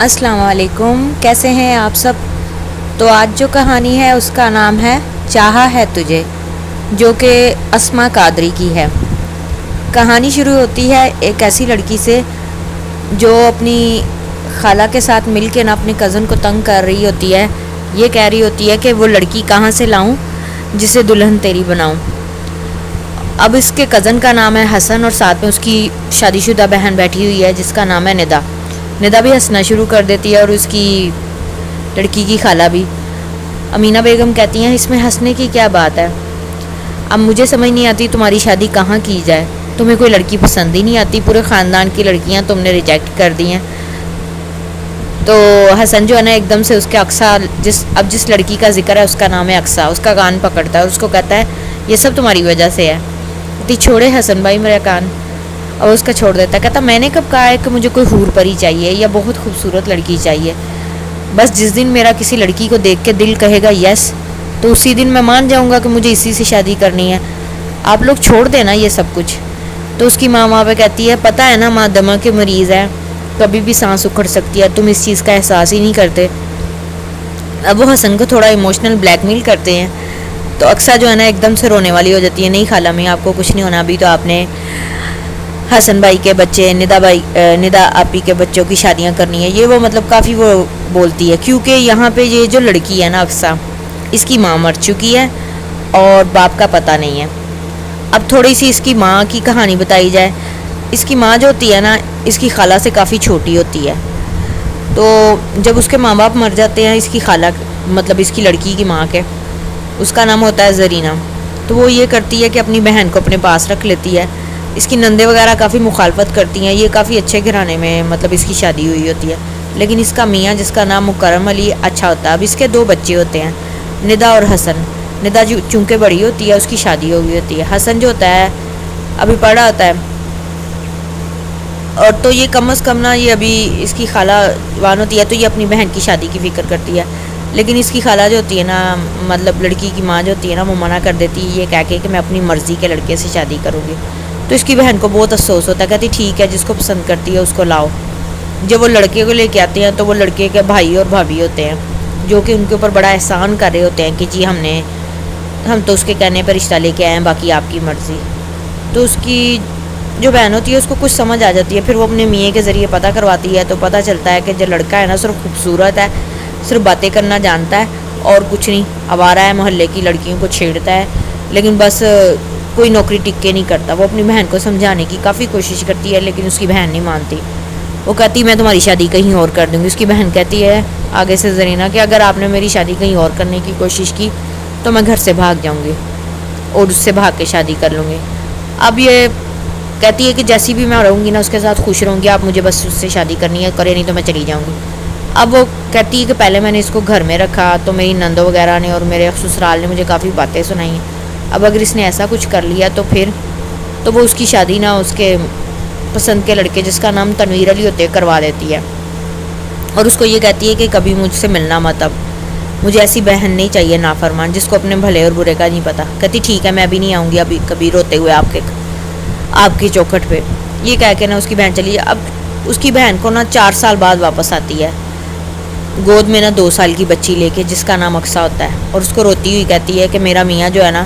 السلام علیکم، کیسے ہیں آپ سب؟ تو آج جو کہانی ہے اس کا نام ہے چاہا ہے تجھے، جو کہ اسما قادری کی ہے۔ کہانی شروع ہوتی ہے ایک ایسی لڑکی سے جو اپنی خالہ کے ساتھ مل کے نا اپنے کزن کو تنگ کر رہی ہوتی ہے۔ یہ کہہ رہی ہوتی ہے کہ وہ لڑکی کہاں سے لاؤں جسے دلہن تیری بناؤں۔ اب اس کے کزن کا نام ہے حسن اور ساتھ میں اس کی شادی شدہ بہن بیٹھی ہوئی ہے جس کا نام ہے ندا۔ ندا بھی ہنسنا شروع کر دیتی ہے اور اس کی لڑکی کی خالہ بھی۔ امینہ بیگم کہتی ہیں اس میں ہنسنے کی کیا بات ہے، اب مجھے سمجھ نہیں آتی تمہاری شادی کہاں کی جائے، تمہیں کوئی لڑکی پسند ہی نہیں آتی، پورے خاندان کی لڑکیاں تم نے ریجیکٹ کر دی ہیں۔ تو حسن جو ہے نا ایک دم سے اس کے اقصا جس لڑکی کا ذکر ہے اس کا نام ہے اقصا، اس کا کان پکڑتا ہے اور اس کو کہتا ہے یہ سب تمہاری وجہ سے ہے۔ کہتی چھوڑے حسن بھائی میرا کان، اور اس کا چھوڑ دیتا ہے۔ کہتا میں نے کب کہا ہے کہ مجھے کوئی حور پری چاہیے یا بہت خوبصورت لڑکی چاہیے، بس جس دن میرا کسی لڑکی کو دیکھ کے دل کہے گا یس تو اسی دن میں مان جاؤں گا کہ مجھے اسی سے شادی کرنی ہے، آپ لوگ چھوڑ دینا یہ سب کچھ۔ تو اس کی ماں وہاں پہ کہتی ہے پتہ ہے نا ماں دمہ کے مریض ہے، کبھی بھی سانس اکھڑ سکتی ہے، تم اس چیز کا احساس ہی نہیں کرتے۔ اب وہ حسن کو تھوڑا ایموشنل بلیک میل کرتے ہیں تو اقصا جو ہے نا ایک دم سے رونے والی ہو جاتی ہے، نہیں خالہ میں آپ کو کچھ نہیں ہونا، ابھی تو آپ نے حسن بھائی کے بچے ندا آپی کے بچوں کی شادیاں کرنی ہے، یہ وہ مطلب کافی وہ بولتی ہے، کیونکہ یہاں پہ یہ جو لڑکی ہے نا اقصا، اس کی ماں مر چکی ہے اور باپ کا پتہ نہیں ہے۔ اب تھوڑی سی اس کی ماں کی کہانی بتائی جائے۔ اس کی ماں جو ہوتی ہے نا اس کی خالہ سے کافی چھوٹی ہوتی ہے، تو جب اس کے ماں باپ مر جاتے ہیں اس کی خالہ مطلب اس کی لڑکی کی ماں کے، اس کا نام ہوتا ہے زرینہ، تو وہ یہ کرتی ہے کہ اپنی بہن کو اپنے پاس رکھ لیتی ہے۔ اس کی نندے وغیرہ کافی مخالفت کرتی ہیں، یہ کافی اچھے گھرانے میں مطلب اس کی شادی ہوئی ہوتی ہے، لیکن اس کا میاں جس کا نام مکرم علی اچھا ہوتا ہے۔ اب اس کے 2 بچے ہوتے ہیں، ندا اور حسن۔ ندا چونکہ بڑی ہوتی ہے اس کی شادی ہو گئی ہوتی ہے، حسن جو ہوتا ہے ابھی پڑھا ہوتا ہے، اور تو یہ کم از کم نا یہ ابھی اس کی خالہ وان ہوتی ہے تو یہ اپنی بہن کی شادی کی فکر کرتی ہے، لیکن اس کی خالہ جو ہوتی ہے نا مطلب لڑکی کی ماں جو ہوتی ہے نا وہ منع کر دیتی ہے یہ کہہ کے کہ میں اپنی مرضی کے لڑکے سے شادی کروں گی۔ تو اس کی بہن کو بہت افسوس ہوتا ہے، کہتی ٹھیک ہے جس کو پسند کرتی ہے اس کو لاؤ۔ جب وہ لڑکے کو لے کے آتے ہیں تو وہ لڑکے کے بھائی اور بھابھی ہوتے ہیں جو کہ ان کے اوپر بڑا احسان کر رہے ہوتے ہیں کہ جی ہم تو اس کے کہنے پر رشتہ لے کے آئے ہیں، باقی آپ کی مرضی۔ تو اس کی جو بہن ہوتی ہے اس کو کچھ سمجھ آ جاتی ہے، پھر وہ اپنے میاں کے ذریعے پتہ کرواتی ہے تو پتہ چلتا ہے کہ جو لڑکا ہے نا صرف خوبصورت ہے، صرف باتیں کرنا جانتا ہے اور کچھ نہیں، آوارہ ہے، محلے کی لڑکیوں کو چھیڑتا ہے، لیکن بس کوئی نوکری ٹکے نہیں کرتا۔ وہ اپنی بہن کو سمجھانے کی کافی کوشش کرتی ہے لیکن اس کی بہن نہیں مانتی، وہ کہتی میں تمہاری شادی کہیں اور کر دوں گی۔ اس کی بہن کہتی ہے آگے سے زرینہ کہ اگر آپ نے میری شادی کہیں اور کرنے کی کوشش کی تو میں گھر سے بھاگ جاؤں گی اور اس سے بھاگ کے شادی کر لوں گی۔ اب یہ کہتی ہے کہ جیسی بھی میں رہوں گی نا اس کے ساتھ خوش رہوں گی، آپ مجھے بس اس سے شادی کرنی ہے، کرے نہیں تو میں چلی جاؤں گی۔ اب وہ کہتی ہے کہ پہلے میں نے اس کو گھر میں رکھا تو میری نندوں وغیرہ نے اور میرے سسرال نے مجھے کافی باتیں سنائی ہیں، اب اگر اس نے ایسا کچھ کر لیا تو پھر تو وہ اس کی شادی نا اس کے پسند کے لڑکے جس کا نام تنویر علی ہوتے کروا دیتی ہے، اور اس کو یہ کہتی ہے کہ کبھی مجھ سے ملنا مت، اب مجھے ایسی بہن نہیں چاہیے نافرمان جس کو اپنے بھلے اور برے کا نہیں پتہ۔ کہتی ٹھیک ہے میں ابھی نہیں آؤں گی ابھی کبھی روتے ہوئے آپ کی چوکھٹ پہ، یہ کہہ کے نا اس کی بہن چلی جائے۔ اب اس کی بہن کو نا 4 سال بعد واپس آتی ہے گود میں نا 2 سال کی بچی لے کے جس کا نام اقصا ہوتا ہے، اور اس کو روتی ہوئی کہتی ہے کہ میرا میاں جو ہے نا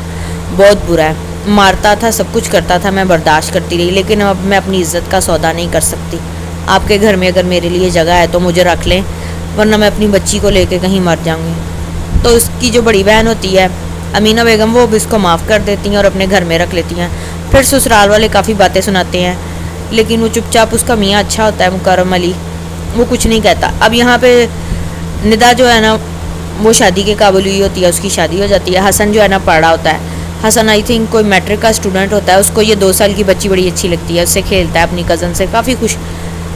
بہت برا ہے، مارتا تھا، سب کچھ کرتا تھا، میں برداشت کرتی رہی، لیکن اب میں اپنی عزت کا سودا نہیں کر سکتی، آپ کے گھر میں اگر میرے لیے جگہ ہے تو مجھے رکھ لیں ورنہ میں اپنی بچی کو لے کے کہیں مر جاؤں گی۔ تو اس کی جو بڑی بہن ہوتی ہے امینہ بیگم وہ اب اس کو معاف کر دیتی ہیں اور اپنے گھر میں رکھ لیتی ہیں۔ پھر سسرال والے کافی باتیں سناتے ہیں لیکن وہ چپ چاپ، اس کا میاں اچھا ہوتا ہے مکرم علی، وہ کچھ نہیں کہتا۔ اب یہاں پہ ندا جو ہے نا وہ شادی کے قابل ہوئی ہوتی ہے، اس کی شادی ہو جاتی ہے۔ حسن جو ہے نا پڑھا ہوتا ہے، حسن آئی تھنک کوئی میٹرک کا اسٹوڈنٹ ہوتا ہے، اس کو یہ 2 سال کی بچی بڑی اچھی لگتی ہے، اس سے کھیلتا ہے اپنی کزن سے کافی خوش،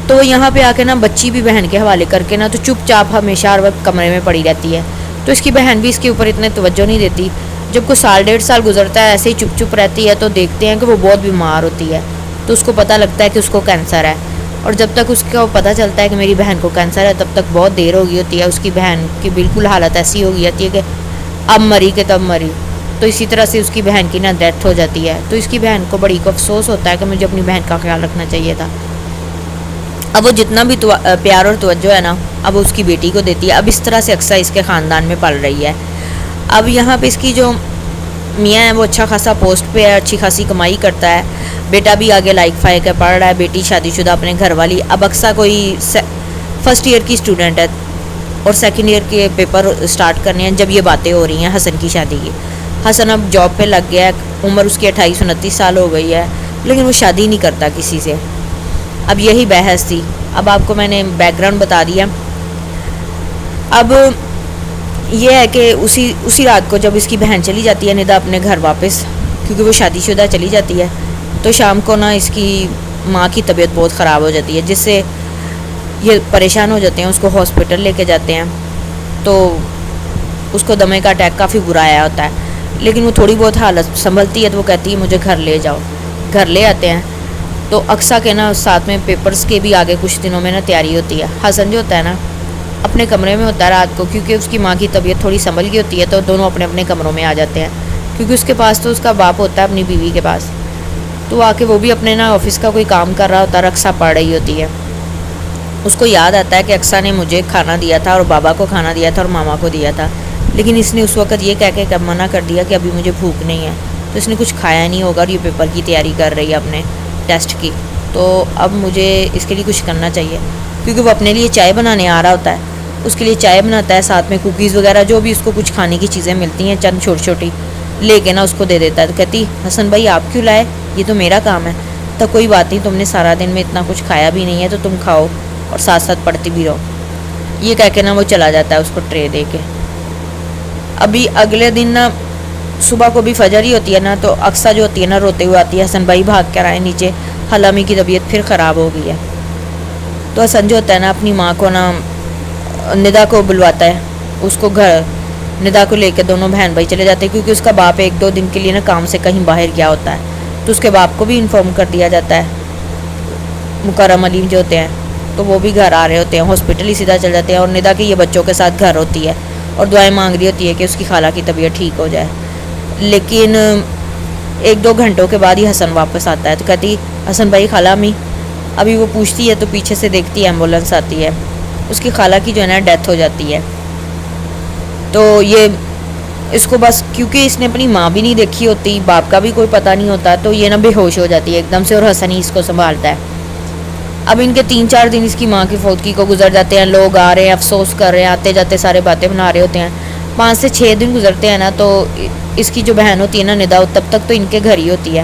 تو وہ یہاں پہ آ کے نا بچی بھی بہن کے حوالے کر کے نا تو چپ چاپ ہمیشہ ہر وقت کمرے میں پڑی رہتی ہے، تو اس کی بہن بھی اس کے اوپر اتنے توجہ نہیں دیتی۔ جب کوئی 1.5 سال گزرتا ہے ایسے ہی چپ چپ رہتی ہے تو دیکھتے ہیں کہ وہ بہت بیمار ہوتی ہے، تو اس کو پتہ لگتا ہے کہ اس کو کینسر ہے، اور جب تک اس کو پتہ چلتا ہے کہ میری بہن کو کینسر ہے تب تک بہت دیر ہو گئی ہوتی ہے، اس کی بہن کی بالکل حالت ایسی ہو گئی ہوتی ہے کہ اب مری کہ تب مری، تو اسی طرح سے اس کی بہن کی نا ڈیتھ ہو جاتی ہے۔ تو اس کی بہن کو بڑی کو افسوس ہوتا ہے کہ مجھے اپنی بہن کا خیال رکھنا چاہیے تھا۔ اب وہ جتنا بھی پیار اور توجہ ہے نا اب اس کی بیٹی کو دیتی ہے. اب اس طرح سے اقصیٰ اس کے خاندان میں پل رہی ہے. اب یہاں پہ اس کی جو میاں ہے وہ اچھا خاصا پوسٹ پہ ہے, اچھی خاصی کمائی کرتا ہے, بیٹا بھی آگے لائق فائق ہے, پڑھ رہا ہے, بیٹی شادی شدہ اپنے گھر والی. اب اقصیٰ کوئی فرسٹ ایئر کی اسٹوڈنٹ ہے اور سیکنڈ ایئر کے پیپر سٹارٹ کرنے ہیں جب یہ باتیں ہو رہی ہیں حسن کی شادی کی. حسن اب جاب پہ لگ گیا ہے, عمر اس کی 28-29 سال ہو گئی ہے, لیکن وہ شادی نہیں کرتا کسی سے. اب یہی بحث تھی. اب آپ کو میں نے بیک گراؤنڈ بتا دیا. اب یہ ہے کہ اسی رات کو جب اس کی بہن چلی جاتی ہے ندا اپنے گھر واپس, کیونکہ وہ شادی شدہ چلی جاتی ہے, تو شام کو نا اس کی ماں کی طبیعت بہت خراب ہو جاتی ہے, جس سے یہ پریشان ہو جاتے ہیں, اس کو ہاسپٹل لے کے جاتے ہیں. تو اس کو دمے کا اٹیک کافی برا آیا ہوتا ہے, لیکن وہ تھوڑی بہت حالت سنبھلتی ہے تو وہ کہتی ہے مجھے گھر لے جاؤ. گھر لے آتے ہیں تو اقصیٰ کے نا ساتھ میں پیپرز کے بھی آگے کچھ دنوں میں نا تیاری ہوتی ہے. حسن جو ہوتا ہے نا اپنے کمرے میں ہوتا ہے رات کو, کیونکہ اس کی ماں کی طبیعت تھوڑی سنبھل گئی ہوتی ہے, تو دونوں اپنے اپنے کمروں میں آ جاتے ہیں, کیونکہ اس کے پاس تو اس کا باپ ہوتا ہے اپنی بیوی کے پاس. تو آ کے وہ بھی اپنے نا آفس کا کوئی کام کر رہا ہوتا ہے, اقصیٰ پڑھ رہی ہوتی ہے. اس کو یاد آتا ہے کہ اقصیٰ نے مجھے کھانا دیا تھا اور بابا کو کھانا دیا تھا اور ماما کو دیا تھا, لیکن اس نے اس وقت یہ کہہ کے منع کر دیا کہ ابھی مجھے بھوک نہیں ہے, تو اس نے کچھ کھایا نہیں ہوگا, اور یہ پیپر کی تیاری کر رہی ہے اپنے ٹیسٹ کی. تو اب مجھے اس کے لیے کچھ کرنا چاہیے, کیونکہ وہ اپنے لیے چائے بنانے آ رہا ہوتا ہے, اس کے لیے چائے بناتا ہے, ساتھ میں کوکیز وغیرہ جو بھی اس کو کچھ کھانے کی چیزیں ملتی ہیں چند چھوٹی چھوٹی لے کے نا اس کو دے دیتا ہے. تو کہتی حسن بھائی آپ کیوں لائے, یہ تو میرا کام ہے. تو کوئی بات نہیں, تم نے سارا دن میں اتنا کچھ کھایا بھی نہیں ہے, تو تم کھاؤ اور ساتھ ساتھ پڑھتی بھی رہو. یہ کہہ کے نا وہ چلا جاتا ہے اس کو ٹرے دے کے. ابھی اگلے دن نا صبح کو بھی فجر ہی ہوتی ہے نا, تو اقصیٰ جو ہوتی ہے نا روتے ہوئے آتی ہے, حسن بھائی بھاگ کر آئے نیچے, حلامی کی طبیعت پھر خراب ہو گئی ہے. تو حسن جو ہوتا ہے نا اپنی ماں کو نا ندا کو بلواتا ہے, اس کو گھر ندا کو لے کے دونوں بہن بھائی چلے جاتے ہیں, کیونکہ اس کا باپ 1-2 دن کے لیے نا کام سے کہیں باہر گیا ہوتا ہے. تو اس کے باپ کو بھی انفارم کر دیا جاتا ہے, مکرم علی جو ہوتے ہیں, تو وہ بھی گھر آ رہے ہوتے ہیں, ہاسپٹل ہی سیدھا چل جاتے ہیں. اور ندا کی یہ بچوں کے ساتھ گھر ہوتی ہے اور دعائیں مانگ رہی ہوتی ہے کہ اس کی خالہ کی طبیعت ٹھیک ہو جائے. لیکن 1-2 گھنٹوں کے بعد ہی حسن واپس آتا ہے. تو کہتی حسن بھائی خالہ امی, ابھی وہ پوچھتی ہے تو پیچھے سے دیکھتی ہے ایمبولینس آتی ہے, اس کی خالہ کی جو ہے نا ڈیتھ ہو جاتی ہے. تو یہ اس کو بس کیونکہ اس نے اپنی ماں بھی نہیں دیکھی ہوتی, باپ کا بھی کوئی پتہ نہیں ہوتا, تو یہ نا بے ہوش ہو جاتی ہے ایک دم سے, اور حسن ہی اس کو سنبھالتا ہے. اب ان کے 3-4 دن اس کی ماں کی فوتگی کو گزر جاتے ہیں. لوگ آ رہے ہیں, افسوس کر رہے ہیں, آتے جاتے سارے باتیں بنا رہے ہوتے ہیں. 5 سے 6 دن گزرتے ہیں نا, تو اس کی جو بہن ہوتی ہے نا ندا, تب تک تو ان کے گھر ہی ہوتی ہے.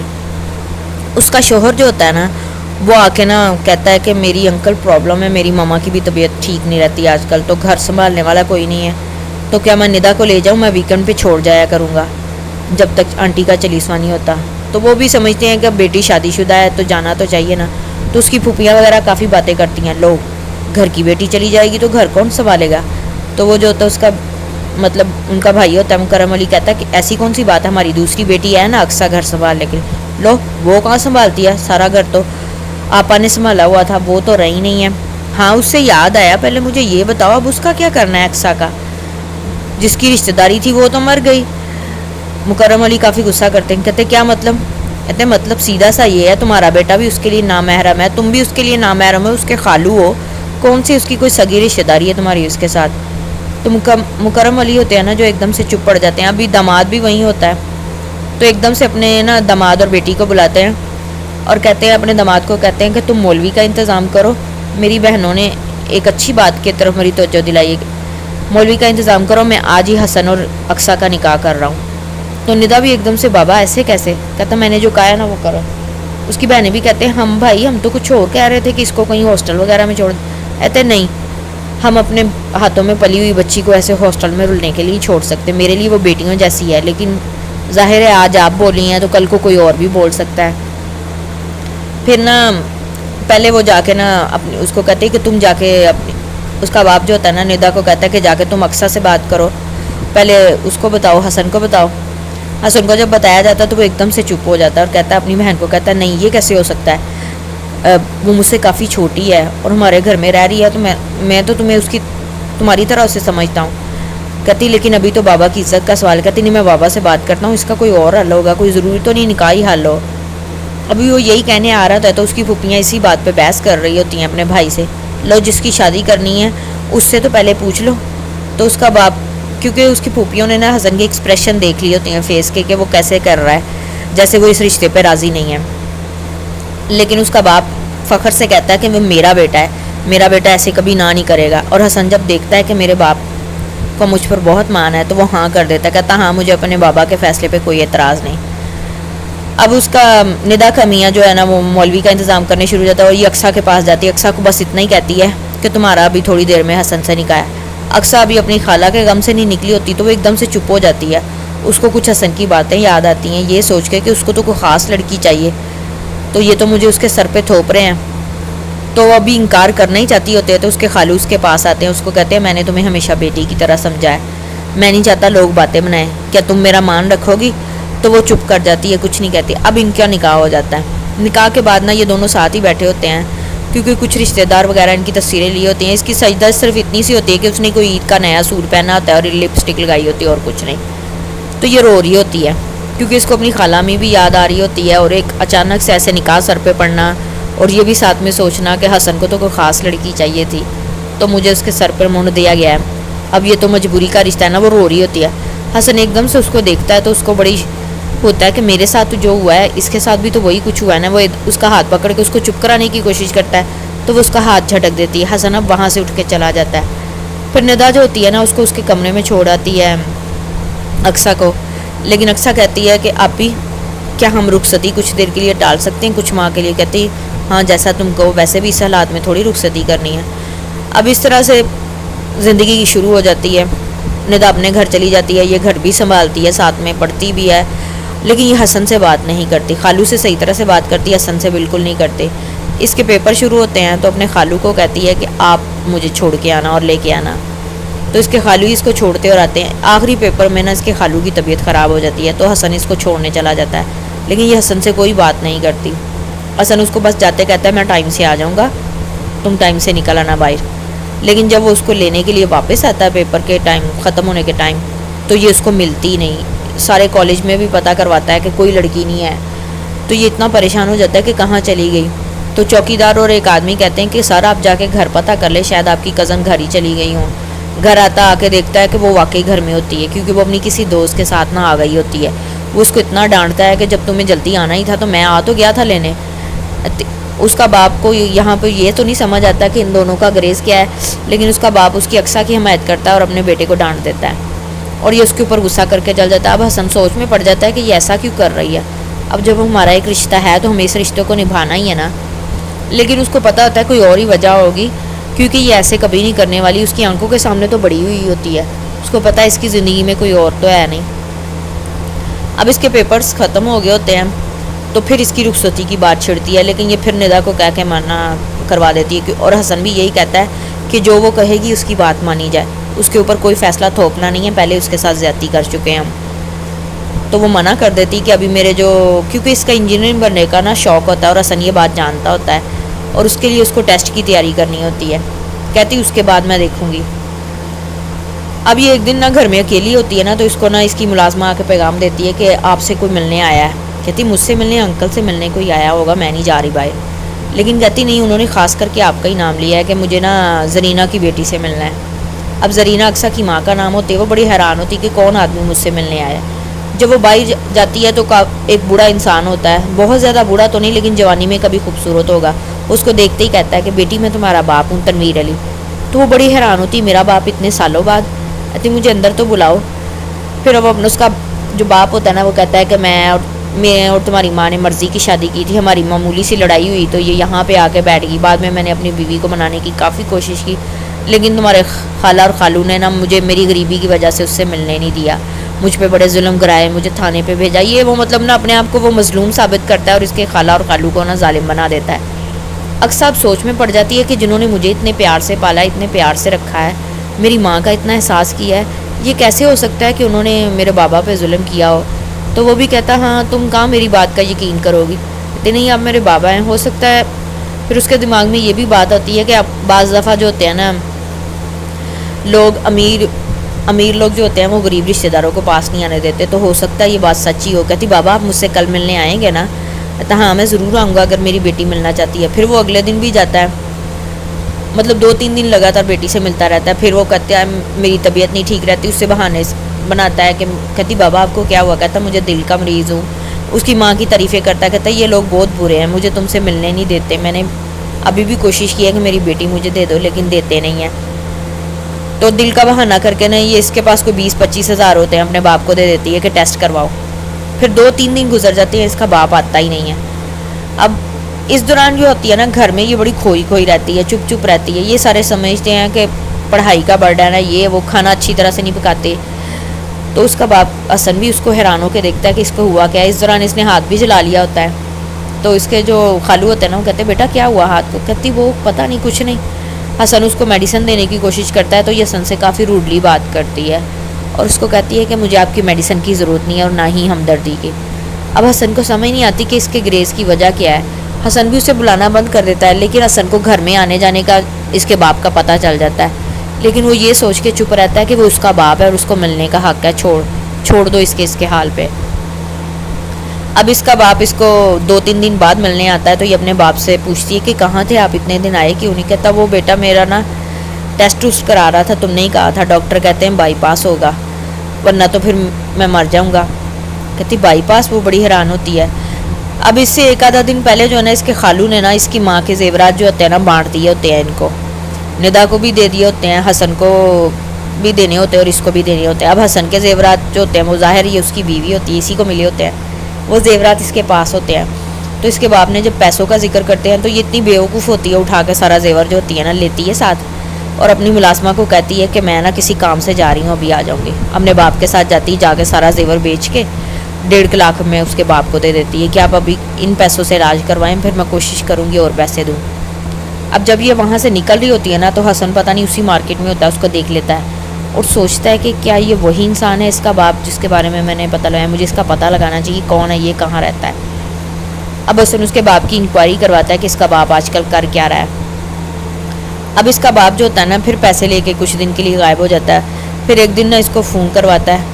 اس کا شوہر جو ہوتا ہے نا وہ آ کے نا کہتا ہے کہ میری انکل پرابلم ہے, میری ماما کی بھی طبیعت ٹھیک نہیں رہتی آج کل, تو گھر سنبھالنے والا کوئی نہیں ہے, تو کیا میں ندا کو لے جاؤں, میں ویکنڈ پہ چھوڑ جایا کروں گا جب تک آنٹی کا چلیسوا نہیں ہوتا. تو وہ بھی سمجھتے ہیں کہ بیٹی شادی شدہ ہے تو جانا تو چاہیے نا. تو اس کی پھوپھیاں وغیرہ کافی باتیں کرتی ہیں, لو گھر کی بیٹی چلی جائے گی تو گھر کون سنبھالے گا. تو وہ جو ہوتا ہے اس کا مطلب ان کا بھائی ہوتا ہے مکرم علی, کہتا ہے کہ ایسی کون سی بات ہے, ہماری دوسری بیٹی ہے نا اقصیٰ گھر سنبھالنے کے لیے, لو وہ کہاں سنبھالتی ہے, سارا گھر تو آپا نے سنبھالا ہوا تھا, وہ تو رہی نہیں ہے. ہاں اس سے یاد آیا, پہلے مجھے یہ بتاؤ اب اس کا کیا کرنا ہے اقصیٰ کا, جس کی رشتہ داری تھی وہ تو مر گئی. مکرم علی کافی غصہ کرتے ہیں, کہتے کیا مطلب, کہتے مطلب سیدھا سا یہ ہے, تمہارا بیٹا بھی اس کے لیے نامحرم ہے, تم بھی اس کے لیے نامحرم ہے, اس کے خالو ہو, کون سی اس کی کوئی سگی رشتہ داری ہے تمہاری اس کے ساتھ. تو مکرم علی ہوتے ہیں نا جو ایک دم سے چپ پڑ جاتے ہیں. ابھی داماد بھی وہیں ہوتا ہے, تو ایک دم سے اپنے نا داماد اور بیٹی کو بلاتے ہیں اور کہتے ہیں, اپنے داماد کو کہتے ہیں کہ تم مولوی کا انتظام کرو, میری بہنوں نے ایک اچھی بات کی طرف میری توجہ دلائی ہے, مولوی کا انتظام کرو, میں آج ہی حسن اور اقصیٰ کا نکاح کر رہا ہوں. تو ندا بھی ایک دم سے, بابا ایسے کیسے, کہتا میں نے جو کہا ہے نا وہ کرو. اس کی بہنیں بھی کہتے ہیں ہم بھائی ہم تو کچھ اور کہہ رہے تھے کہ اس کو کہیں ہاسٹل وغیرہ میں چھوڑ, کہتے نہیں ہم اپنے ہاتھوں میں پلی ہوئی بچی کو ایسے ہاسٹل میں رلنے کے لیے چھوڑ سکتے, میرے لیے وہ بیٹیوں جیسی ہے, لیکن ظاہر ہے آج آپ بولی ہیں تو کل کو کوئی اور بھی بول سکتا ہے. پھر نا پہلے وہ جا کے نا اپنی اس کو کہتے ہیں کہ تم جا کے اپنی, اس کا باپ جو ہوتا ہے نا ندا کو کہتا ہے کہ جا کے تم اقصیٰ سے بات کرو, پہلے اس کو بتاؤ, حسن کو بتاؤ. حسن کو جب بتایا جاتا ہے تو وہ ایک دم سے چپ ہو جاتا ہے اور کہتا ہے اپنی بہن کو, کہتا ہے نہیں یہ کیسے ہو سکتا ہے, وہ مجھ سے کافی چھوٹی ہے اور ہمارے گھر میں رہ رہی ہے, تو میں تو تمہیں اس کی تمہاری طرح اسے سمجھتا ہوں. کہتی لیکن ابھی تو بابا کی عزت کا سوال, کہتی نہیں میں بابا سے بات کرتا ہوں, اس کا کوئی اور حل ہوگا, کوئی ضروری تو نہیں نکاح ہی حل ہو. ابھی وہ یہی کہنے آ رہا تھا تو اس کی پھوپھیاں اسی بات پہ بحث کر رہی ہوتی ہیں اپنے بھائی سے, لو جس کی شادی کرنی ہے اس سے تو پہلے پوچھ لو. تو اس کا باپ، کیونکہ اس کی پھوپھیوں نے نا حسن کے ایکسپریشن دیکھ لیے ہوتے ہیں فیس کے کہ وہ کیسے کر رہا ہے، جیسے وہ اس رشتے پہ راضی نہیں ہے. لیکن اس کا باپ فخر سے کہتا ہے کہ وہ میرا بیٹا ہے، میرا بیٹا ایسے کبھی نہ نہیں کرے گا. اور حسن جب دیکھتا ہے کہ میرے باپ کو مجھ پر بہت مان ہے تو وہ ہاں کر دیتا ہے، کہتا ہاں مجھے اپنے بابا کے فیصلے پہ کوئی اعتراض نہیں. اب اس کا ندا کا میاں جو ہے نا وہ مولوی کا انتظام کرنے شروع ہو جاتا ہے، اور یہ اقصیٰ کے پاس جاتی ہے. اقصیٰ کو بس اتنا ہی کہتی ہے کہ تمہارا ابھی تھوڑی دیر میں حسن سے نکاح ہے. اقصیٰ ابھی اپنی خالہ کے غم سے نہیں نکلی ہوتی تو وہ ایک دم سے چپ ہو جاتی ہے. اس کو کچھ حسن کی باتیں یاد آتی ہیں، یہ سوچ کے کہ اس کو تو کوئی خاص لڑکی چاہیے، تو یہ تو مجھے اس کے سر پہ تھوپ رہے ہیں. تو وہ ابھی انکار کرنا ہی چاہتی ہوتے ہیں تو اس کے خالو اس کے پاس آتے ہیں. اس کو کہتے ہیں میں نے تمہیں ہمیشہ بیٹی کی طرح سمجھا ہے، میں نہیں چاہتا لوگ باتیں بنائیں، کیا تم میرا مان رکھو گی؟ تو وہ چپ کر جاتی ہے، کچھ نہیں کہتی. اب ان کا نکاح ہو جاتا ہے. نکاح کے بعد نا یہ دونوں ساتھ ہی بیٹھے ہوتے ہیں، کیونکہ کچھ رشتہ دار وغیرہ ان کی تصویریں لی ہوتی ہیں. اس کی سجدہ صرف اتنی سی ہوتی ہے کہ اس نے کوئی عید کا نیا سوٹ پہنا ہوتا ہے اور لپسٹک لگائی ہوتی ہے اور کچھ نہیں. تو یہ رو رہی ہوتی ہے کیونکہ اس کو اپنی خالہ میں بھی یاد آ رہی ہوتی ہے، اور ایک اچانک سے ایسے نکاح سر پہ پڑنا، اور یہ بھی ساتھ میں سوچنا کہ حسن کو تو کوئی خاص لڑکی چاہیے تھی تو مجھے اس کے سر پر مونڈ دیا گیا ہے. اب یہ تو مجبوری کا رشتہ ہے نا. وہ رو رہی ہوتی ہے. حسن ایک دم سے اس کو دیکھتا ہے تو اس کو بڑی ہوتا ہے کہ میرے ساتھ جو ہوا ہے اس کے ساتھ بھی تو وہی کچھ ہوا ہے نا. وہ اس کا ہاتھ پکڑ کے اس کو چپ کرانے کی کوشش کرتا ہے تو وہ اس کا ہاتھ جھٹک دیتی ہے. حسن اب وہاں سے اٹھ کے چلا جاتا ہے. پھر ندا جو ہوتی ہے نا اس کو اس کے کمرے میں چھوڑ آتی ہے اقصیٰ کو. لیکن اقصیٰ کہتی ہے کہ آپ بھی کیا ہم رخصتی کچھ دیر کے لیے ٹال سکتے ہیں، کچھ ماہ کے لیے؟ کہتی ہاں جیسا تم کہو، ویسے بھی اس حالات میں تھوڑی رخصتی کرنی ہے. اب اس طرح سے زندگی کی شروع ہو جاتی ہے. ندا اپنے گھر چلی جاتی ہے، یہ گھر بھی سنبھالتی ہے، ساتھ میں پڑھتی بھی ہے. لیکن یہ حسن سے بات نہیں کرتی. خالو سے صحیح طرح سے بات کرتی ہے، حسن سے بالکل نہیں کرتے. اس کے پیپر شروع ہوتے ہیں تو اپنے خالو کو کہتی ہے کہ آپ مجھے چھوڑ کے آنا اور لے کے آنا. تو اس کے خالو اس کو چھوڑتے اور آتے ہیں. آخری پیپر میں نا اس کے خالو کی طبیعت خراب ہو جاتی ہے تو حسن اس کو چھوڑنے چلا جاتا ہے. لیکن یہ حسن سے کوئی بات نہیں کرتی. حسن اس کو بس جاتے کہتا ہے میں ٹائم سے آ جاؤں گا، تم ٹائم سے نکل آنا باہر. لیکن جب وہ اس کو لینے کے لیے واپس آتا ہے پیپر کے ٹائم ختم ہونے کے ٹائم تو یہ اس کو ملتی ہی نہیں. سارے کالج میں بھی پتہ کرواتا ہے کہ کوئی لڑکی نہیں ہے. تو یہ اتنا پریشان ہو جاتا ہے کہ کہاں چلی گئی. تو چوکیدار اور ایک آدمی کہتے ہیں کہ سر آپ جا کے گھر پتہ کر لے، شاید آپ کی کزن گھر ہی چلی گئی ہوں. گھر آ کے دیکھتا ہے کہ وہ واقعی گھر میں ہوتی ہے، کیونکہ وہ اپنی کسی دوست کے ساتھ نہ آ گئی ہوتی ہے. وہ اس کو اتنا ڈانٹتا ہے کہ جب تمہیں جلدی آنا ہی تھا تو میں آ تو گیا تھا لینے. اس کا باپ کو یہاں پہ یہ تو نہیں سمجھ آتا کہ ان دونوں کا گریز کیا ہے، لیکن اس کا باپ اس کی اقصیٰ کی حمایت کرتا ہے اور اپنے بیٹے کو ڈانٹ دیتا ہے اور یہ اس کے اوپر غصہ کر کے چل جاتا ہے. اب حسن سوچ میں پڑ جاتا ہے کہ یہ ایسا کیوں کر رہی ہے. اب جب ہمارا ایک رشتہ ہے تو ہمیں اس رشتے کو نبھانا ہی ہے نا. لیکن اس کو پتہ ہوتا ہے کوئی اور ہی وجہ ہوگی، کیونکہ یہ ایسے کبھی نہیں کرنے والی. اس کی آنکھوں کے سامنے تو بڑی ہوئی ہوتی ہے، اس کو پتہ ہے اس کی زندگی میں کوئی اور تو ہے نہیں. اب اس کے پیپرز ختم ہو گئے ہوتے ہیں تو پھر اس کی رخصتی کی بات چھڑتی ہے. لیکن یہ پھر ندا کو کہہ کے منع کروا دیتی ہے، اور حسن بھی یہی کہتا ہے کہ جو وہ کہے گی اس کی بات مانی جائے، اس کے اوپر کوئی فیصلہ تھوپنا نہیں ہے، پہلے اس کے ساتھ زیادتی کر چکے ہیں ہم. تو وہ منع کر دیتی کہ ابھی میرے کیونکہ اس کا انجینئرنگ بننے کا نا شوق ہوتا ہے اور حسن یہ بات جانتا ہوتا ہے، اور اس کے لیے اس کو ٹیسٹ کی تیاری کرنی ہوتی ہے. کہتی اس کے بعد میں دیکھوں گی. اب یہ ایک دن نا گھر میں اکیلی ہوتی ہے نا تو اس کو نا اس کی ملازمہ آ کے پیغام دیتی ہے کہ آپ سے کوئی ملنے آیا ہے. کہتی مجھ سے ملنے، انکل سے ملنے کوئی آیا ہوگا، میں نہیں جا رہی باہر. لیکن کہتی نہیں، انہوں نے خاص کر کے آپ کا ہی نام لیا ہے کہ مجھے نا زرینہ کی بیٹی سے ملنا ہے. اب زرینہ اقصیٰ کی ماں کا نام ہوتی ہے. وہ بڑی حیران ہوتی کہ کون آدمی مجھ سے ملنے آیا ہے. جب وہ باہر جاتی ہے تو ایک بوڑھا انسان ہوتا ہے، بہت زیادہ بوڑھا تو نہیں لیکن جوانی میں کبھی خوبصورت ہوگا. اس کو دیکھتے ہی کہتا ہے کہ بیٹی میں تمہارا باپ ہوں، تنویر علی. تو وہ بڑی حیران ہوتی، میرا باپ اتنے سالوں بعد؟ کہتی مجھے اندر تو بلاؤ. پھر اب اپنا اس کا جو باپ ہوتا ہے نا وہ کہتا ہے کہ میں اور تمہاری ماں نے مرضی کی شادی کی تھی، ہماری معمولی سی لڑائی ہوئی تو یہ یہاں پہ آ کے بیٹھ گئی. بعد میں نے اپنی بیوی کو منانے کی کافی کوشش کی، لیکن تمہارے خالہ اور خالو نے نا مجھے میری غریبی کی وجہ سے اس سے ملنے نہیں دیا، مجھ پہ بڑے ظلم کرائے، مجھے تھانے پہ بھیجا. یہ وہ مطلب نا اپنے آپ کو وہ مظلوم ثابت کرتا ہے اور اس کے خالہ اور خالو کو نا ظالم بنا دیتا ہے. اکثر سوچ میں پڑ جاتی ہے کہ جنہوں نے مجھے اتنے پیار سے پالا، اتنے پیار سے رکھا ہے، میری ماں کا اتنا احساس کیا ہے، یہ کیسے ہو سکتا ہے کہ انہوں نے میرے بابا پہ ظلم کیا ہو. تو وہ بھی کہتا ہاں تم کہاں میری بات کا یقین کرو گی. کہتے نہیں آپ میرے بابا ہیں، ہو سکتا ہے. پھر اس کے دماغ میں یہ بھی بات آتی ہے کہ اب بعض دفعہ جو ہوتے ہیں نا لوگ امیر لوگ جو ہوتے ہیں وہ غریب رشتہ داروں کو پاس نہیں آنے دیتے، تو ہو سکتا ہے یہ بات سچی ہو. کہتی بابا آپ مجھ سے کل ملنے آئیں گے نا؟ کہتا ہاں میں ضرور آؤں گا اگر میری بیٹی ملنا چاہتی ہے. پھر وہ اگلے دن بھی جاتا ہے. مطلب 2-3 دن لگاتار بیٹی سے ملتا رہتا ہے. پھر وہ کہتا ہے میری طبیعت نہیں ٹھیک رہتی, اس سے بہانے بناتا ہے کہ کہتی بابا آپ کو کیا ہوا, کہتا مجھے دل کا مریض ہوں. اس کی ماں کی تعریفیں کرتا ہے, کہتا ہے یہ لوگ بہت برے ہیں, مجھے تم سے ملنے نہیں دیتے, میں نے ابھی بھی کوشش کی ہے کہ میری بیٹی مجھے دے دو لیکن دیتے نہیں ہیں. تو دل کا بہانہ کر کے نا یہ اس کے پاس کوئی 20-25 ہزار ہوتے ہیں, اپنے باپ کو دے دیتی ہے کہ ٹیسٹ کرواؤ. پھر 2-3 دن گزر جاتے ہیں, اس کا باپ آتا ہی نہیں ہے. اب اس دوران جو ہوتی ہے نا گھر میں یہ بڑی کھوئی رہتی ہے, چپ چپ رہتی ہے. یہ سارے سمجھتے ہیں کہ پڑھائی کا برڈن ہے, یہ وہ کھانا اچھی طرح سے نہیں پکاتے. تو اس کا باپ حسن بھی اس کو حیران ہو کے دیکھتا ہے کہ اس کو ہوا کیا ہے. اس دوران اس نے ہاتھ بھی جلا لیا ہوتا ہے. تو اس کے جو خالو ہوتے ہیں نا وہ کہتے ہیں بیٹا کیا ہوا ہاتھ کو, کہتی وہ پتہ نہیں کچھ نہیں. حسن اس کو میڈیسن دینے کی کوشش کرتا ہے تو یہ حسن سے کافی روڈلی بات کرتی ہے اور اس کو کہتی ہے کہ مجھے آپ کی میڈیسن کی ضرورت نہیں ہے اور نہ ہی ہمدردی کی. اب حسن کو سمجھ نہیں آتی کہ اس کے گریز کی وجہ کیا ہے. حسن بھی اسے بلانا بند کر دیتا ہے, لیکن حسن کو گھر میں آنے جانے کا اس کے باپ کا پتہ چل جاتا ہے. لیکن وہ یہ سوچ کے چپ رہتا ہے کہ وہ اس کا باپ ہے اور اس کو ملنے کا حق ہے, چھوڑ دو اس کے حال پہ. اب اس کا باپ اس کو 2-3 دن بعد ملنے آتا ہے تو یہ اپنے باپ سے پوچھتی ہے کہ کہاں تھے آپ, اتنے دن آئے کیوں نہیں. کہتا وہ بیٹا میرا نا ٹیسٹ کرا رہا تھا, تم نے ہی کہا تھا, ڈاکٹر کہتے ہیں بائی پاس ہوگا ورنہ تو پھر میں مر جاؤں گا. کہتی بائی پاس, وہ بڑی حیران ہوتی ہے. اب اس سے 1 آدھا دن پہلے جو ہے نا اس کے خالو نے نا اس کی ماں کے زیورات جو ہوتے ہیں نا بانٹ دیے ہوتے ہیں, ان کو ندا کو بھی دے دیے ہوتے ہیں, حسن کو بھی دینے ہوتے ہیں اور اس کو بھی دینے ہوتے ہیں. اب حسن کے زیورات جو ہوتے ہیں وہ ظاہر یہ اس کی بیوی ہوتی ہے, اسی کو ملے ہوتے ہیں, وہ زیورات اس کے پاس ہوتے ہیں. تو اس کے باپ نے جب پیسوں کا ذکر کرتے ہیں تو یہ اتنی بیوقوف ہوتی ہے, اٹھا کے سارا زیور جو ہوتی ہے نا لیتی ہے ساتھ اور اپنی ملازمہ کو کہتی ہے کہ میں نا کسی کام سے جا رہی ہوں, ابھی آ جاؤں گی. اپنے باپ کے ساتھ جاتی, جا کے سارا زیور بیچ کے 1.5 لاکھ میں اس کے باپ کو دے دیتی ہے کہ آپ ابھی ان پیسوں سے علاج کروائیں, پھر میں کوشش کروں گی اور پیسے دوں. اب جب یہ وہاں سے نکل رہی ہوتی ہے نا تو حسن پتہ نہیں اسی مارکیٹ میں ہوتا ہے, اس کو دیکھ لیتا ہے اور سوچتا ہے کہ کیا یہ وہی انسان ہے اس کا باپ جس کے بارے میں نے پتہ لگایا, مجھے اس کا پتہ لگانا چاہیے کون ہے یہ, کہاں رہتا ہے. اب حسن اس کے باپ کی انکوائری کرواتا ہے کہ اس کا باپ آج کل کر کیا رہا ہے. اب اس کا باپ جو ہوتا ہے نا پھر پیسے لے کے کچھ دن کے لیے غائب ہو جاتا ہے. پھر ایک دن نا اس کو فون کرواتا ہے,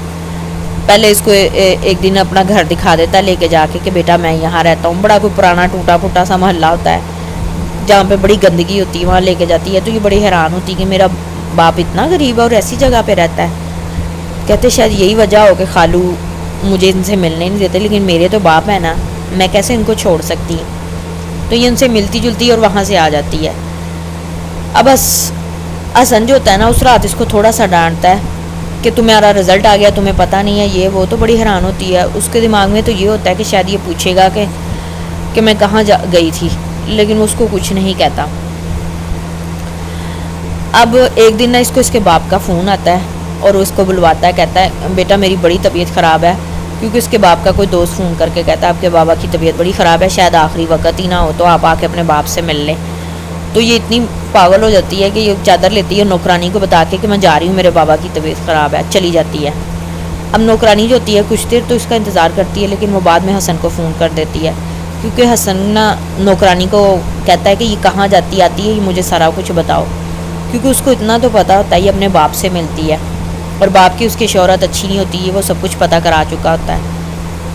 پہلے اس کو ایک دن اپنا گھر دکھا دیتا ہے لے کے جا کے کہ بیٹا میں یہاں رہتا ہوں. بڑا کوئی پرانا ٹوٹا پھوٹا سا محلہ ہوتا ہے جہاں پہ بڑی گندگی ہوتی ہے, وہاں لے کے جاتی ہے. تو یہ بڑی حیران ہوتی ہے کہ میرا باپ اتنا غریب ہے اور ایسی جگہ پہ رہتا ہے. کہتے شاید یہی وجہ ہو کہ خالو مجھے ان سے ملنے نہیں دیتے, لیکن میرے تو باپ ہے نا, میں کیسے ان کو چھوڑ سکتی ہوں. تو یہ ان سے ملتی جلتی اور وہاں سے آ جاتی ہے. اب بس حسن جو ہوتا ہے نا اس رات اس کو تھوڑا سا ڈانٹتا ہے کہ تمہارا رزلٹ آ گیا, تمہیں پتہ نہیں ہے یہ وہ. تو بڑی حیران ہوتی ہے, اس کے دماغ میں تو یہ ہوتا ہے کہ شاید یہ پوچھے گا کہ میں کہاں گئی تھی, لیکن وہ اس کو کچھ نہیں کہتا. اب ایک دن نا اس کو اس کے باپ کا فون آتا ہے اور وہ اس کو بلواتا ہے, کہتا ہے بیٹا میری بڑی طبیعت خراب ہے. کیونکہ اس کے باپ کا کوئی دوست فون کر کے کہتا ہے آپ کے بابا کی طبیعت بڑی خراب ہے, شاید آخری وقت ہی نہ ہو تو آپ آ کے اپنے باپ سے مل لیں. تو یہ اتنی پاگل ہو جاتی ہے کہ یہ چادر لیتی ہے نوکرانی کو بتا کے کہ میں جا رہی ہوں, میرے بابا کی طبیعت خراب ہے, چلی جاتی ہے. اب نوکرانی جو ہوتی ہے کچھ دیر تو اس کا انتظار کرتی ہے, لیکن وہ بعد میں حسن کو فون کر دیتی ہے. کیونکہ حسن نا نوکرانی کو کہتا ہے کہ یہ کہاں جاتی آتی ہے, یہ مجھے سارا کچھ بتاؤ. کیونکہ اس کو اتنا تو پتہ ہوتا ہے یہ اپنے باپ سے ملتی ہے اور باپ کی اس کی شہرت اچھی نہیں ہوتی ہے, وہ سب کچھ پتہ کرا چکا ہوتا ہے.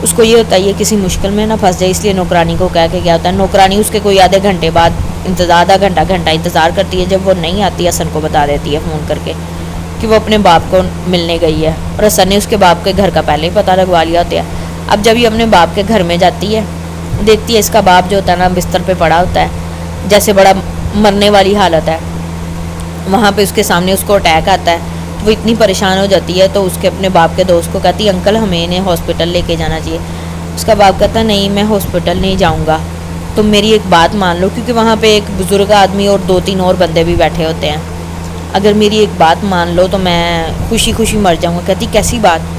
اس کو یہ ہوتا ہے یہ کسی مشکل میں نہ پھنس جائے, اس لیے نوکرانی کو کہہ کے کیا ہوتا ہے, نوکرانی اس کے کوئی آدھے گھنٹے بعد آدھا گھنٹہ انتظار کرتی ہے. جب وہ نہیں آتی حسن کو بتا دیتی ہے فون کر کے کہ وہ اپنے باپ کو ملنے گئی ہے, اور حسن نے اس کے باپ کے گھر کا پہلے ہی پتہ لگوا لیا ہوتا ہے. اب جب یہ اپنے باپ کے گھر میں جاتی ہے دیکھتی ہے اس کا باپ جو ہوتا ہے نا بستر پہ پڑا ہوتا ہے, جیسے بڑا مرنے والی حالت ہے. وہاں پہ اس کے سامنے اس کو اٹیک آتا ہے, تو وہ اتنی پریشان ہو جاتی ہے تو اس کے اپنے باپ کے دوست کو کہتی ہے انکل ہمیں انہیں ہاسپٹل لے کے جانا چاہیے. اس کا باپ کہتا ہے نہیں میں ہاسپٹل نہیں جاؤں گا, تم میری ایک بات مان لو. کیونکہ وہاں پہ ایک بزرگ آدمی اور 2-3 اور بندے بھی بیٹھے ہوتے ہیں, اگر میری ایک بات مان لو تو میں خوشی خوشی مر جاؤں گا. کہتی کیسی بات؟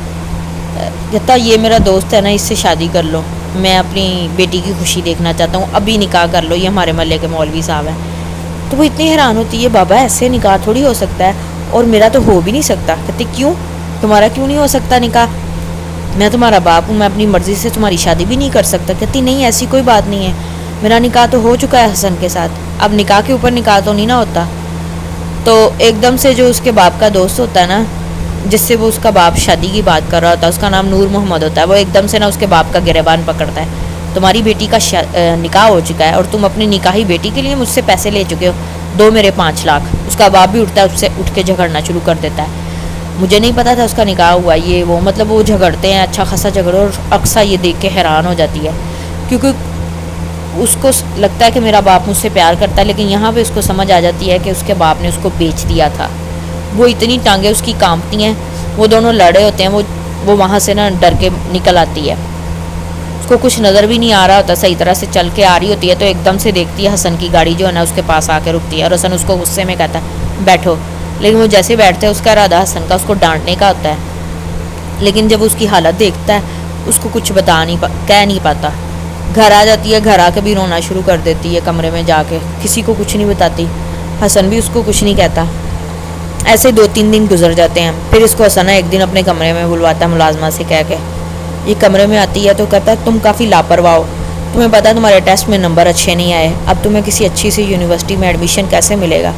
کہتا یہ میرا دوست ہے نا, اس سے شادی کر لو, میں اپنی بیٹی کی خوشی دیکھنا چاہتا ہوں, ابھی نکاح کر لو, یہ ہمارے محلے کے مولوی صاحب ہیں. تو وہ اتنی حیران ہوتی ہے بابا ایسے نکاح تھوڑی ہو سکتا ہے, اور میرا تو ہو بھی نہیں سکتا. کہتی کیوں, تمہارا کیوں نہیں ہو سکتا نکاح؟ میں تمہارا باپ ہوں, میں اپنی مرضی سے تمہاری شادی بھی نہیں کر سکتا. کہتی نہیں ایسی کوئی بات نہیں ہے, میرا نکاح تو ہو چکا ہے حسن کے ساتھ, اب نکاح کے اوپر نکاح تو نہیں نہ ہوتا. تو ایک دم سے جو اس کے باپ کا دوست ہوتا ہے نا جس سے وہ اس کا باپ شادی کی بات کر رہا ہوتا ہے, اس کا نام نور محمد ہوتا ہے, وہ ایک دم سے نا اس کے باپ کا گریبان پکڑتا ہے تمہاری بیٹی کا نکاح ہو چکا ہے اور تم اپنی نکاحی بیٹی کے لیے مجھ سے پیسے لے چکے ہو، دو میرے 5 لاکھ۔ اس کا باپ بھی اٹھتا ہے، اس سے اٹھ کے جھگڑنا شروع کر دیتا ہے۔ مجھے نہیں پتا تھا اس کا نکاح ہوا، یہ وہ مطلب وہ جھگڑتے ہیں، اچھا خاصا جھگڑو، اور اکثر یہ دیکھ کے حیران ہو جاتی ہے کیونکہ اس کو لگتا ہے کہ میرا باپ مجھ سے پیار کرتا ہے، لیکن یہاں پہ اس کو سمجھ آ جاتی ہے کہ اس کے باپ نے اس کو بیچ دیا تھا۔ وہ اتنی ٹانگیں اس کی کانپتی ہیں، وہ دونوں لڑے ہوتے ہیں، وہ وہاں سے نا ڈر کے نکل آتی ہے۔ اس کو کچھ نظر بھی نہیں آ رہا ہوتا، صحیح طرح سے چل کے آ رہی ہوتی ہے تو ایک دم سے دیکھتی ہے حسن کی گاڑی جو ہے نا اس کے پاس آ کے رکتی ہے، اور حسن اس کو غصے میں کہتا ہے بیٹھو، لیکن وہ جیسے بیٹھتے ہیں اس کا ارادہ حسن کا اس کو ڈانٹنے کا ہوتا ہے، لیکن جب اس کی حالت دیکھتا ہے اس کو کچھ کہہ نہیں پاتا۔ گھر آ جاتی ہے، گھر آ کے بھی رونا شروع کر دیتی ہے، کمرے میں جا کے کسی کو کچھ نہیں بتاتی، حسن بھی اس کو کچھ نہیں کہتا۔ ایسے 2-3 دن گزر جاتے ہیں، پھر اس کو حسن ایک دن اپنے کمرے میں بلواتا ہے ملازمہ سے کہہ کے۔ یہ کمرے میں آتی ہے تو کہتا ہے تم کافی لاپرواہ ہو، تمہیں پتہ ہے تمہارے ٹیسٹ میں نمبر اچھے نہیں آئے، اب تمہیں کسی اچھی سی یونیورسٹی میں ایڈمیشن کیسے ملے گا؟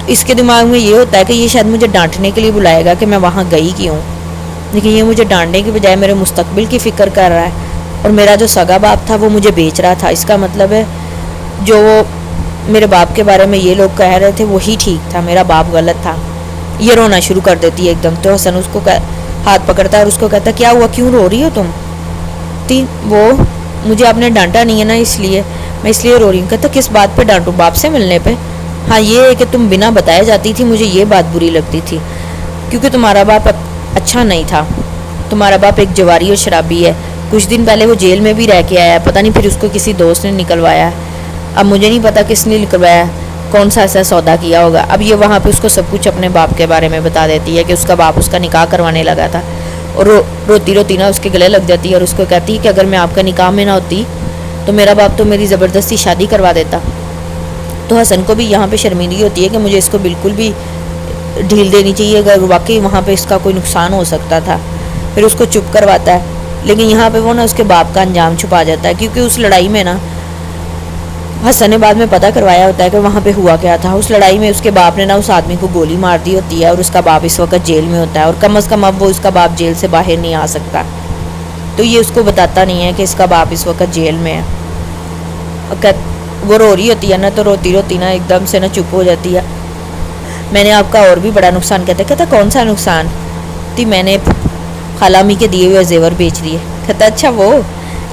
اس کے دماغ میں یہ ہوتا ہے کہ یہ شاید مجھے ڈانٹنے کے لیے بلائے گا کہ میں وہاں گئی کیوں، لیکن یہ مجھے ڈانٹنے کی بجائے میرے مستقبل کی فکر کر رہا ہے، اور میرا جو سگا باپ تھا وہ مجھے بیچ رہا تھا، اس کا مطلب ہے جو وہ میرے باپ کے بارے میں یہ لوگ کہہ رہے تھے وہی ٹھیک تھا، میرا باپ غلط تھا۔ یہ رونا شروع کر دیتی ہے ایک دم، تو حسن اس کو ہاتھ پکڑتا ہے اور اس کو کہتا ہے کیا ہوا، کیوں رو رہی ہو تم؟ وہ مجھے آپ نے ڈانٹا نہیں ہے نا، اس لیے میں اس لیے رو رہی ہوں۔ کہتا کس بات پہ ڈانٹوں، باپ سے ملنے پہ؟ ہاں یہ ہے کہ تم بنا بتائے جاتی تھی، مجھے یہ بات بری لگتی تھی کیونکہ تمہارا باپ اچھا نہیں تھا، تمہارا باپ ایک جواری اور شرابی ہے، کچھ دن پہلے وہ جیل میں بھی رہ کے آیا ہے، پتہ نہیں پھر اس کو کسی دوست نے نکلوایا ہے، اب مجھے نہیں پتا کس نے نکلوایا، کون سا ایسا سودا کیا ہوگا۔ اب یہ وہاں پہ اس کو سب کچھ اپنے باپ کے بارے میں بتا دیتی ہے کہ اس کا باپ اس کا نکاح کروانے لگا تھا، اور روتی روتی نا اس کے گلے لگ جاتی ہے اور اس کو کہتی ہے کہ اگر میں آپ کا نکاح میں نہ ہوتی تو میرا باپ تو میری زبردستی شادی کروا دیتا۔ تو حسن کو بھی یہاں پہ شرمندگی ہوتی ہے کہ مجھے اس کو بالکل بھی ڈھیل دینی چاہیے، اگر واقعی وہاں پہ اس کا کوئی نقصان ہو سکتا تھا۔ پھر اس کو چپ کرواتا ہے، لیکن یہاں پہ وہ نا اس کے باپ کا انجام چھپا جاتا ہے، کیونکہ اس لڑائی میں نا حسن نے بعد میں پتہ کروایا ہوتا ہے کہ وہاں پہ ہوا کیا تھا۔ اس لڑائی میں اس کے باپ نے نا اس آدمی کو گولی مار دی ہوتی ہے، اور اس کا باپ اس وقت جیل میں ہوتا ہے، اور کم از کم اب وہ اس کا باپ جیل سے باہر نہیں آ سکتا، تو یہ اس کو بتاتا نہیں ہے کہ اس کا باپ اس وقت جیل میں ہے۔ وہ رو رہی ہوتی ہے نا، تو روتی روتی نا ایک دم سے نا چپ ہو جاتی ہے۔ میں نے آپ کا اور بھی بڑا نقصان، کہتا کون سا نقصان؟ میں نے خالہ امی کے دیے ہوئے زیور بیچ دیے۔ کہتا اچھا وہ،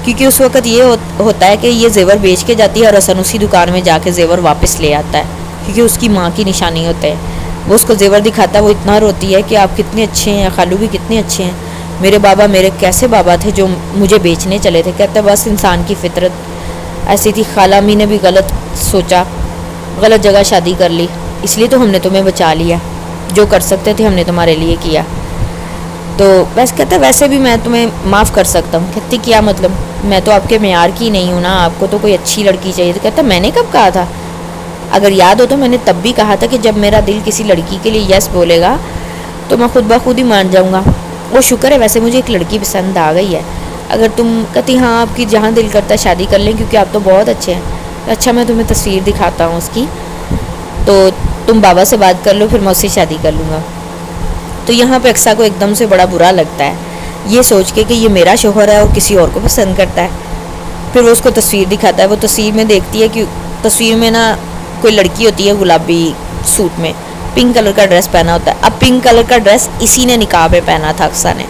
کیونکہ اس وقت یہ ہوتا ہے کہ یہ زیور بیچ کے جاتی ہے اور حسن اسی دکان میں جا کے زیور واپس لے آتا ہے، کیونکہ اس کی ماں کی نشانی ہوتا ہے۔ وہ اس کو زیور دکھاتا ہے، وہ اتنا روتی ہے کہ آپ کتنے اچھے ہیں، خالو بھی کتنے اچھے ہیں، میرے بابا میرے کیسے بابا تھے جو مجھے بیچنے چلے تھے۔ کہتا بس انسان کی فطرت ایسی تھی، خالہ امی نے بھی غلط سوچا، غلط جگہ شادی کر لی، اس لیے تو ہم نے تمہیں بچا لیا، جو کر سکتے تھے ہم نے تمہارے لیے کیا۔ تو بس کہتا ویسے بھی میں تمہیں معاف کر سکتا ہوں۔ کہتی کیا مطلب، میں تو آپ کے معیار کی نہیں ہوں نا، آپ کو تو کوئی اچھی لڑکی چاہیے۔ تو کہتا میں نے کب کہا تھا؟ اگر یاد ہو تو میں نے تب بھی کہا تھا کہ جب میرا دل کسی لڑکی کے لیے یس بولے گا تو میں خود بخود ہی مان جاؤں گا۔ وہ شکر ہے ویسے مجھے ایک لڑکی پسند آ گئی ہے، اگر تم کہتی ہاں آپ کی جہاں دل کرتا ہے شادی کر لیں کیونکہ آپ تو بہت اچھے ہیں۔ اچھا میں تمہیں تصویر دکھاتا ہوں اس کی، تو تم بابا سے بات کر لو، پھر میں اس سے شادی کر لوں گا۔ تو یہاں پہ اکثر کو ایک دم سے بڑا برا لگتا ہے یہ سوچ کے کہ یہ میرا شوہر ہے اور کسی اور کو پسند کرتا ہے۔ پھر وہ اس کو تصویر دکھاتا ہے، وہ تصویر میں دیکھتی ہے کہ تصویر میں نا کوئی لڑکی ہوتی ہے گلابی سوٹ میں، پنک کلر کا ڈریس پہنا ہوتا ہے۔ اب پنک کلر کا ڈریس اسی نے نکاح پہ پہنا تھا اکثر نے۔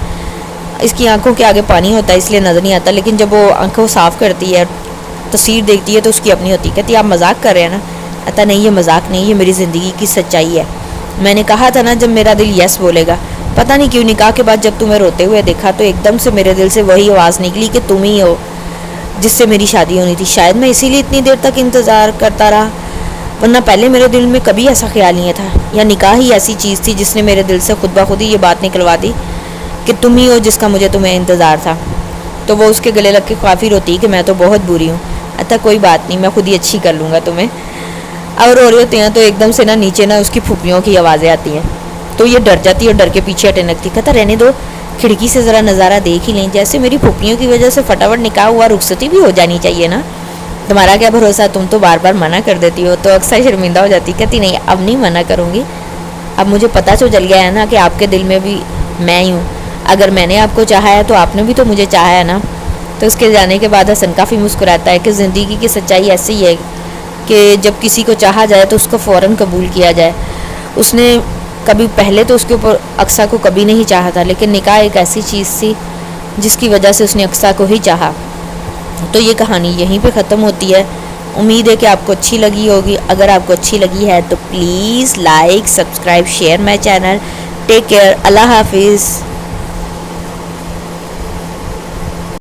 اس کی آنکھوں کے آگے پانی ہوتا ہے اس لیے نظر نہیں آتا، لیکن جب وہ آنکھوں صاف کرتی ہے تصویر دیکھتی ہے تو اس کی اپنی ہوتی ہے۔ کہتی آپ مذاق کر رہے ہیں نا؟ کہتا نہیں یہ مذاق نہیں، یہ میری زندگی کی سچائی ہے۔ میں نے کہا تھا نا جب میرا دل یس بولے گا، پتہ نہیں کیوں نکاح کے بعد جب تمہیں روتے ہوئے دیکھا تو ایک دم سے میرے دل سے وہی آواز نکلی کہ تم ہی ہو جس سے میری شادی ہونی تھی۔ شاید میں اسی لیے اتنی دیر تک انتظار کرتا رہا، ورنہ پہلے میرے دل میں کبھی ایسا خیال نہیں تھا، یا نکاح ہی ایسی چیز تھی جس نے میرے دل سے خود بخود ہی یہ بات نکلوا دی کہ تم ہی ہو جس کا مجھے تمہیں انتظار تھا۔ تو وہ اس کے گلے لگ کے کافی روتی کہ میں تو بہت بری ہوں۔ اچھا کوئی بات نہیں، میں خود ہی اچھی کر لوں گا تمہیں۔ اور رو رہے ہوتے ہیں تو ایک دم سے نا نیچے نا اس کی پھوپھیوں کی آوازیں آتی ہیں، تو یہ ڈر جاتی ہے اور ڈر کے پیچھے ہٹنے لگتی۔ کہتا رہنے دو، کھڑکی سے ذرا نظارہ دیکھ ہی لیں، جیسے میری پھوپھیوں کی وجہ سے فٹافٹ نکاح ہوا، رخصتی بھی ہو جانی چاہیے نا۔ تمہارا کیا بھروسہ، تم تو بار بار منع کر دیتی ہو۔ تو اکثر شرمندہ ہو جاتی، کہتی نہیں اب نہیں منع کروں گی، اب مجھے پتہ تو چل گیا ہے نا کہ آپ کے دل میں بھی میں ہی ہوں، اگر میں نے آپ کو چاہا ہے تو آپ نے بھی تو مجھے چاہا ہے نا۔ تو اس کے جانے کے بعد حسن کافی مسکراتا ہے کہ زندگی کی سچائی ایسی ہی ہے کہ جب کسی کو چاہا جائے تو اس کو فوراً قبول کیا جائے. اس نے کبھی پہلے تو اس کے اوپر اقصیٰ کو کبھی نہیں چاہا تھا، لیکن نکاح ایک ایسی چیز تھی جس کی وجہ سے اس نے اقصیٰ کو ہی چاہا. تو یہ کہانی یہیں پہ ختم ہوتی ہے. امید ہے کہ آپ کو اچھی لگی ہوگی. اگر آپ کو اچھی لگی ہے تو please like, subscribe, share my channel. Take care. اللہ حافظ.